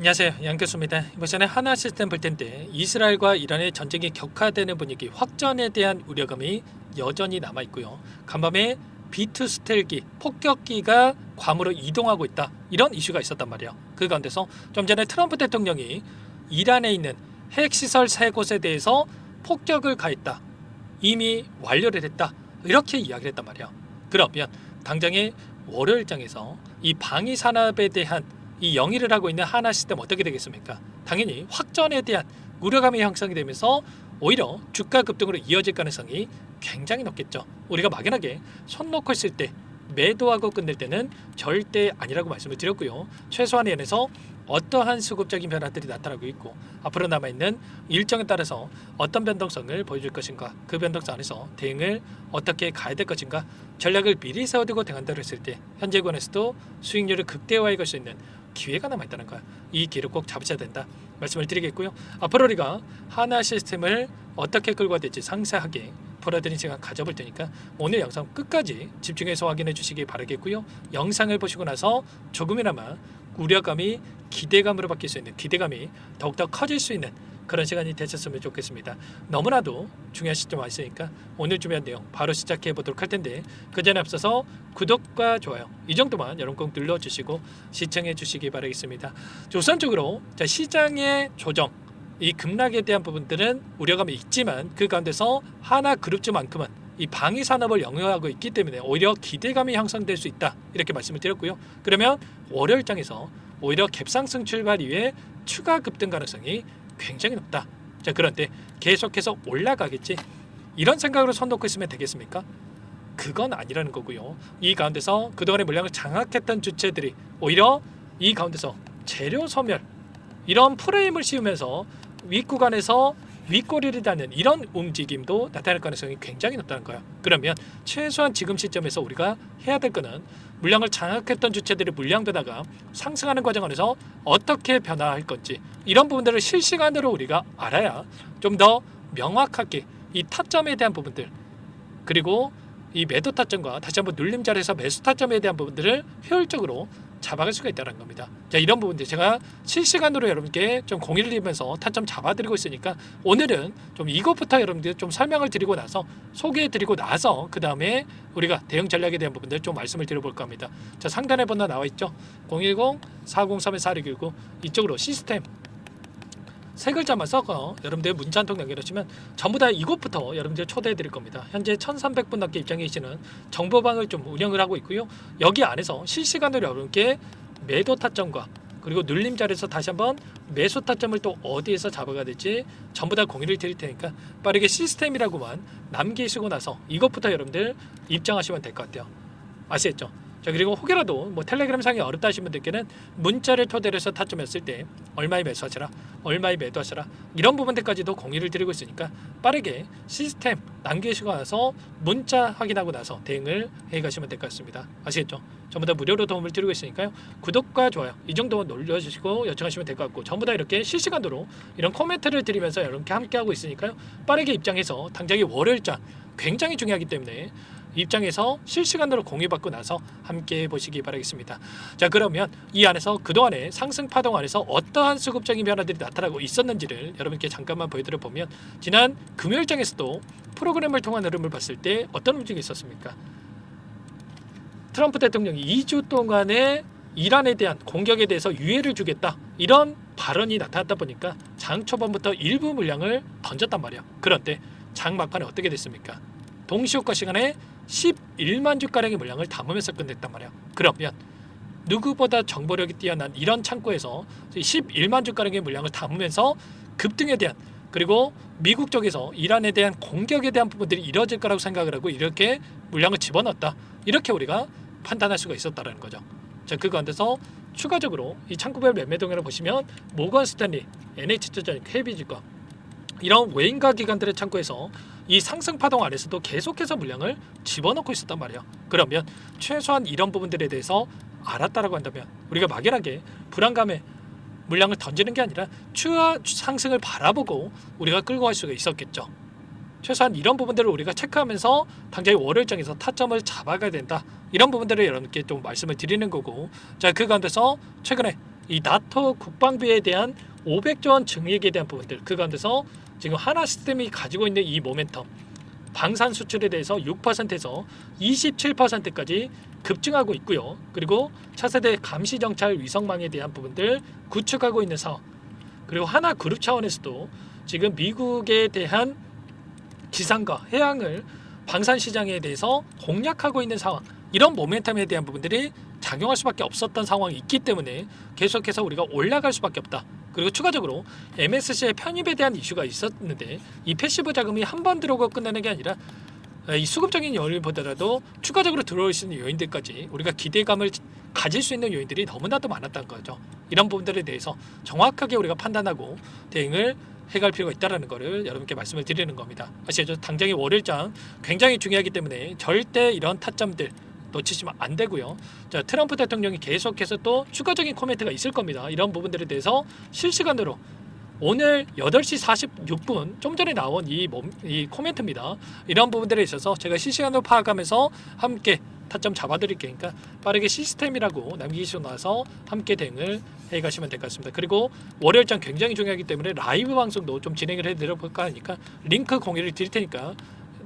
안녕하세요, 양 교수입니다. 이번 시간에 하나 시스템 볼 텐데 이스라엘과 이란의 전쟁이 격화되는 분위기, 확전에 대한 우려감이 여전히 남아 있고요. 간밤에 B2 스텔기, 폭격기가 괌으로 이동하고 있다, 이런 이슈가 있었단 말이에요. 그 가운데서 좀 전에 트럼프 대통령이 이란에 있는 핵시설 3곳에 대해서 폭격을 가했다, 이미 완료를 했다, 이렇게 이야기를 했단 말이에요. 그러면 당장의 월요일장에서 이 방위 산업에 대한 이 영위를 하고 있는 하나 시스템 어떻게 되겠습니까? 당연히 확전에 대한 우려감이 형성이 되면서 오히려 주가 급등으로 이어질 가능성이 굉장히 높겠죠. 우리가 막연하게 손 놓고 있을 때 매도하고 끝낼 때는 절대 아니라고 말씀을 드렸고요. 최소한 연에서 어떠한 수급적인 변화들이 나타나고 있고 앞으로 남아있는 일정에 따라서 어떤 변동성을 보여줄 것인가, 그 변동성 안에서 대응을 어떻게 가야 될 것인가, 전략을 미리 세워두고 대응한다고 했을 때 현재 권에서도 수익률을 극대화해 갈 수 있는 기회가 남아있다는 거야. 이 기회를 꼭 잡으셔야 된다 말씀을 드리겠고요. 앞으로 우리가 하나 시스템을 어떻게 끌고 가야 될지 상세하게 풀어드리는 시간 가져볼 테니까 오늘 영상 끝까지 집중해서 확인해 주시기 바라겠고요. 영상을 보시고 나서 조금이나마 우려감이 기대감으로 바뀔 수 있는, 기대감이 더욱더 커질 수 있는 그런 시간이 되셨으면 좋겠습니다. 너무나도 중요한 시점 와 있으니까 오늘 준비한 내용 바로 시작해 보도록 할 텐데, 그 전에 앞서서 구독과 좋아요 이 정도만 여러분 꼭 눌러주시고 시청해 주시기 바라겠습니다. 우선적으로 시장의 조정, 이 급락에 대한 부분들은 우려감이 있지만 그 가운데서 하나 그룹주만큼은 이 방위 산업을 영위하고 있기 때문에 오히려 기대감이 형성될 수 있다, 이렇게 말씀을 드렸고요. 그러면 월요일장에서 오히려 갭상승 출발 이후에 추가 급등 가능성이 굉장히 높다. 자, 그런데 계속해서 올라가겠지, 이런 생각으로 손 놓고 있으면 되겠습니까? 그건 아니라는 거고요. 이 가운데서 그동안의 물량을 장악했던 주체들이 오히려 이 가운데서 재료 소멸, 이런 프레임을 씌우면서 윗구간에서 윗꼬리를 닿는 이런 움직임도 나타날 가능성이 굉장히 높다는 거예요. 그러면 최소한 지금 시점에서 우리가 해야 될 거는 물량을 장악했던 주체들의 물량 변화가 상승하는 과정 안에서 어떻게 변화할 건지, 이런 부분들을 실시간으로 우리가 알아야 좀 더 명확하게 이 타점에 대한 부분들, 그리고 이 매도 타점과 다시 한번 눌림 자리에서 매수 타점에 대한 부분들을 효율적으로 잡아갈 수가 있다는 겁니다. 자, 이런 부분들 제가 실시간으로 여러분께 좀 공유를 드리면서 타점 잡아드리고 있으니까 오늘은 좀 이것부터 여러분들 좀 설명을 드리고 나서 소개해드리고 나서 그 다음에 우리가 대응 전략에 대한 부분들 좀 말씀을 드려볼까 합니다. 자, 상단에 번호 나와 있죠. 010-403-4619 이쪽으로 시스템 세 글자만 써서 여러분들 문자 한 통 남겨주시면 전부 다 이곳부터 여러분들 초대해 드릴 겁니다. 현재 1300분 넘게 입장해 계시는 정보방을 좀 운영을 하고 있고요. 여기 안에서 실시간으로 여러분께 매도 타점과 그리고 눌림 자리에서 다시 한번 매수 타점을 또 어디에서 잡아가야 될지 전부 다 공유를 드릴 테니까 빠르게 시스템이라고만 남기시고 나서 이것부터 여러분들 입장하시면 될 것 같아요. 아시겠죠? 자, 그리고 혹여라도 뭐 텔레그램 상이 어렵다 하신 분들께는 문자를 토대로 해서 타점했을 때 얼마에 매수하시라, 얼마에 매도하시라, 이런 부분들까지도 공유를 드리고 있으니까 빠르게 시스템 남기시고 나서 문자 확인하고 나서 대응을 해가시면 될 것 같습니다. 아시겠죠? 전부 다 무료로 도움을 드리고 있으니까요. 구독과 좋아요 이 정도만 눌러주시고 요청하시면 될 것 같고, 전부 다 이렇게 실시간으로 이런 코멘트를 드리면서 여러분께 함께하고 있으니까요. 빠르게 입장해서 당장의 월요일장 굉장히 중요하기 때문에 입장에서 실시간으로 공유받고 나서 함께 보시기 바라겠습니다. 자, 그러면 이 안에서 그동안의 상승 파동 안에서 어떠한 수급적인 변화들이 나타나고 있었는지를 여러분께 잠깐만 보여드려 보면, 지난 금요일장에서도 프로그램을 통한 흐름을 봤을 때 어떤 움직임이 있었습니까? 트럼프 대통령이 2주 동안의 이란에 대한 공격에 대해서 유예를 주겠다, 이런 발언이 나타났다 보니까 장 초반부터 일부 물량을 던졌단 말이야. 그런데 장 막판에 어떻게 됐습니까? 동시효과 시간에 11만 주가량의 물량을 담으면서 끝냈단 말이야. 그러면 누구보다 정보력이 뛰어난 이런 창고에서 11만 주가량의 물량을 담으면서 급등에 대한, 그리고 미국 쪽에서 이란에 대한 공격에 대한 부분들이 이루어질 거라고 생각을 하고 이렇게 물량을 집어넣었다, 이렇게 우리가 판단할 수가 있었다는 거죠. 자, 그 가운데서 추가적으로 이 창구별 매매 동향을 보시면 모건 스탠리, NH투자증권, KB증권, 이런 외인가 기관들의 창고에서 이 상승 파동 안에서도 계속해서 물량을 집어넣고 있었단 말이에요. 그러면 최소한 이런 부분들에 대해서 알았다라고 한다면 우리가 막연하게 불안감에 물량을 던지는 게 아니라 추가 상승을 바라보고 우리가 끌고 갈 수가 있었겠죠. 최소한 이런 부분들을 우리가 체크하면서 당장의 월요일장에서 타점을 잡아가야 된다, 이런 부분들을 여러분께 좀 말씀을 드리는 거고, 자, 그 가운데서 최근에 이 나토 국방비에 대한 500조 원 증액에 대한 부분들, 그 가운데서 지금 하나 시스템이 가지고 있는 이 모멘텀, 방산 수출에 대해서 6%에서 27%까지 급증하고 있고요. 그리고 차세대 감시 정찰 위성망에 대한 부분들 구축하고 있는 상황. 그리고 하나 그룹 차원에서도 지금 미국에 대한 기상과 해양을 방산 시장에 대해서 공략하고 있는 상황. 이런 모멘텀에 대한 부분들이 작용할 수밖에 없었던 상황이 있기 때문에 계속해서 우리가 올라갈 수밖에 없다. 그리고 추가적으로 MSC의 편입에 대한 이슈가 있었는데 이 패시브 자금이 한 번 들어오고 끝나는 게 아니라 이 수급적인 요인보다도 추가적으로 들어올 수 있는 요인들까지 우리가 기대감을 가질 수 있는 요인들이 너무나도 많았다는 거죠. 이런 부분들에 대해서 정확하게 우리가 판단하고 대응을 해갈 필요가 있다는 것을 여러분께 말씀을 드리는 겁니다. 아시죠? 당장의 월요일장 굉장히 중요하기 때문에 절대 이런 타점들 놓치시면 안 되고요. 자, 트럼프 대통령이 계속해서 또 추가적인 코멘트가 있을 겁니다. 이런 부분들에 대해서 실시간으로 오늘 8시 46분 좀 전에 나온 이 코멘트입니다. 이런 부분들에 있어서 제가 실시간으로 파악하면서 함께 타점 잡아드릴 테니까 빠르게 시스템이라고 남기시고 나서 함께 대응을 해가시면 될 것 같습니다. 그리고 월요일장 굉장히 중요하기 때문에 라이브 방송도 좀 진행을 해드려볼까 하니까 링크 공유를 드릴 테니까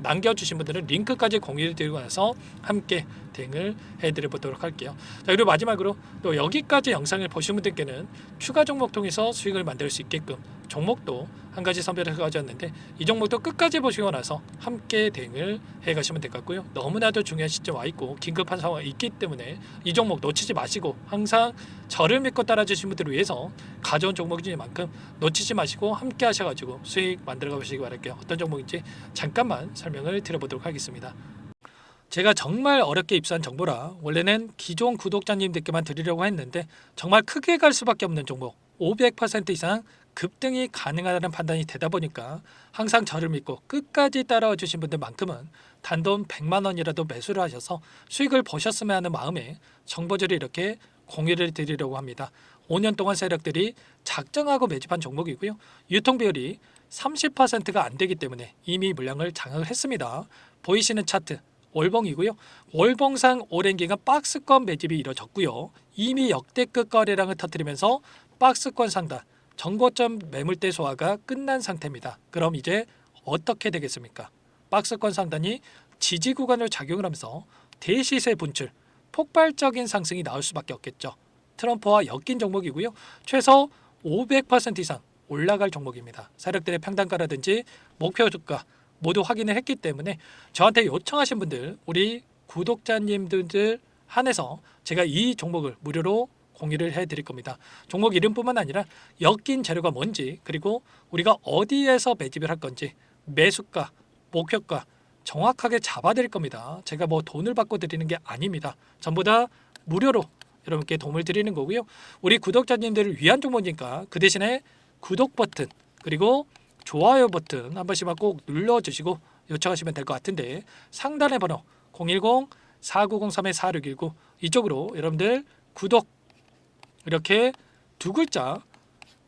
남겨주신 분들은 링크까지 공유를 드리고 나서 함께 대응을 해드려보도록 할게요. 자, 그리고 마지막으로 또 여기까지 영상을 보신 분들께는 추가 종목 통해서 수익을 만들 수 있게끔 종목도 한 가지 선별을 가져왔는데 이 종목도 끝까지 보시고 나서 함께 대응을 해가시면 될 것 같고요. 너무나도 중요한 시점 와 있고 긴급한 상황이 있기 때문에 이 종목 놓치지 마시고 항상 저를 믿고 따라주신 분들을 위해서 가져온 종목이니만큼 놓치지 마시고 함께 하셔가지고 수익 만들어 가시기 바랄게요. 어떤 종목인지 잠깐만 설명을 드려보도록 하겠습니다. 제가 정말 어렵게 입수한 정보라 원래는 기존 구독자님들께만 드리려고 했는데 정말 크게 갈 수밖에 없는 종목 500% 이상 급등이 가능하다는 판단이 되다 보니까 항상 저를 믿고 끝까지 따라와 주신 분들만큼은 단돈 100만 원이라도 매수를 하셔서 수익을 보셨으면 하는 마음에 정보들을 이렇게 공유를 드리려고 합니다. 5년 동안 세력들이 작정하고 매집한 종목이고요. 유통 비율이 30%가 안 되기 때문에 이미 물량을 장악을 했습니다. 보이시는 차트 월봉이고요. 월봉상 오랜 기간 박스권 매집이 이뤄졌고요. 이미 역대급 거래량을 터뜨리면서 박스권 상단 정고점 매물대 소화가 끝난 상태입니다. 그럼 이제 어떻게 되겠습니까? 박스권 상단이 지지 구간으로 작용을 하면서 대시세 분출, 폭발적인 상승이 나올 수밖에 없겠죠. 트럼프와 엮인 종목이고요. 최소 500% 이상 올라갈 종목입니다. 세력들의 평단가라든지 목표 주가 모두 확인을 했기 때문에 저한테 요청하신 분들, 우리 구독자님들 한해서 제가 이 종목을 무료로 공유를 해드릴 겁니다. 종목 이름뿐만 아니라 엮인 재료가 뭔지, 그리고 우리가 어디에서 매집을 할 건지, 매수가, 목표가 정확하게 잡아드릴 겁니다. 제가 뭐 돈을 받고 드리는 게 아닙니다. 전부 다 무료로 여러분께 도움을 드리는 거고요. 우리 구독자님들을 위한 종목이니까 그 대신에 구독 버튼 그리고 좋아요 버튼 한 번씩만 꼭 눌러주시고 요청하시면 될 것 같은데 상단의 번호 010-4903-4619 이쪽으로 여러분들 구독 이렇게 두 글자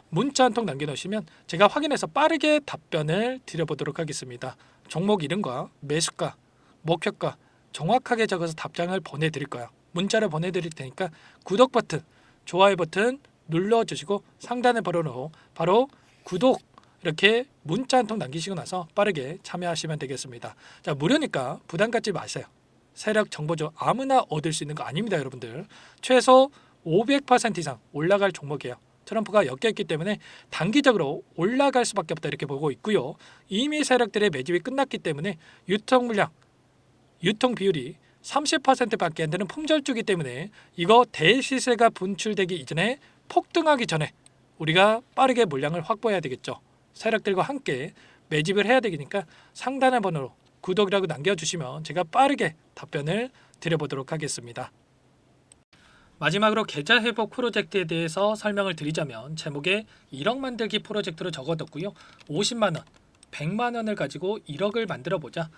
문자 한 통 남겨놓으시면 제가 확인해서 빠르게 답변을 드려보도록 하겠습니다. 종목 이름과 매수가, 목표가 정확하게 적어서 답장을 보내드릴 거예요. 문자를 보내드릴 테니까 구독 버튼, 좋아요 버튼 눌러주시고 상단의 번호로 바로 구독 이렇게 문자 한 통 남기시고 나서 빠르게 참여하시면 되겠습니다. 자, 무료니까 부담 갖지 마세요. 세력 정보죠. 아무나 얻을 수 있는 거 아닙니다, 여러분들. 최소 500% 이상 올라갈 종목이에요. 트럼프가 엮여있기 때문에 단기적으로 올라갈 수밖에 없다 이렇게 보고 있고요. 이미 세력들의 매집이 끝났기 때문에 유통 물량, 유통 비율이 30%밖에 안 되는 품절주기 때문에 이거 대시세가 분출되기 이전에 폭등하기 전에 우리가 빠르게 물량을 확보해야 되겠죠. 세력들과 함께 매집을 해야 되니까 상단의 번호로 구독이라고 남겨주시면 제가 빠르게 답변을 드려보도록 하겠습니다. 마지막으로 계좌 회복 프로젝트에 대해서 설명을 드리자면 제목에 1억 만들기 프로젝트로 적어뒀고요. 50만 원, 100만 원을 가지고 1억을 만들어 보자.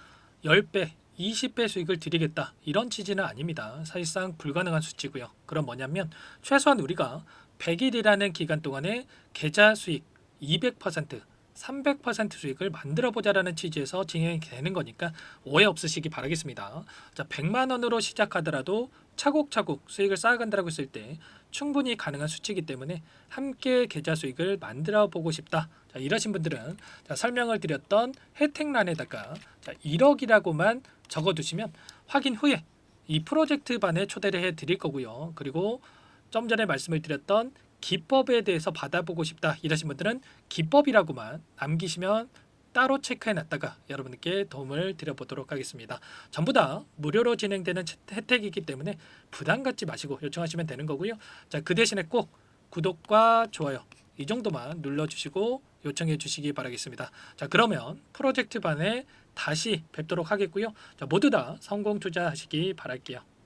10배, 20배 수익을 드리겠다. 이런 취지는 아닙니다. 사실상 불가능한 수치고요. 그럼 뭐냐면 최소한 우리가 100일이라는 기간 동안에 계좌 수익 200%, 300% 수익을 만들어 보자라는 취지에서 진행이 되는 거니까 오해 없으시기 바라겠습니다. 자, 100만 원으로 시작하더라도 차곡차곡 수익을 쌓아간다고 했을 때 충분히 가능한 수치이기 때문에 함께 계좌 수익을 만들어 보고 싶다. 자, 이러신 분들은 자, 설명을 드렸던 혜택란에다가 자, 1억이라고만 적어두시면 확인 후에 이 프로젝트 반에 초대를 해 드릴 거고요. 그리고 좀 전에 말씀을 드렸던 기법에 대해서 받아보고 싶다 이러신 분들은 기법이라고만 남기시면 따로 체크해 놨다가 여러분께 도움을 드려보도록 하겠습니다. 전부 다 무료로 진행되는 혜택이기 때문에 부담 갖지 마시고 요청하시면 되는 거고요. 자, 그 대신에 꼭 구독과 좋아요 이 정도만 눌러주시고 요청해 주시기 바라겠습니다. 자, 그러면 프로젝트 반에 다시 뵙도록 하겠고요. 자, 모두 다 성공 투자하시기 바랄게요.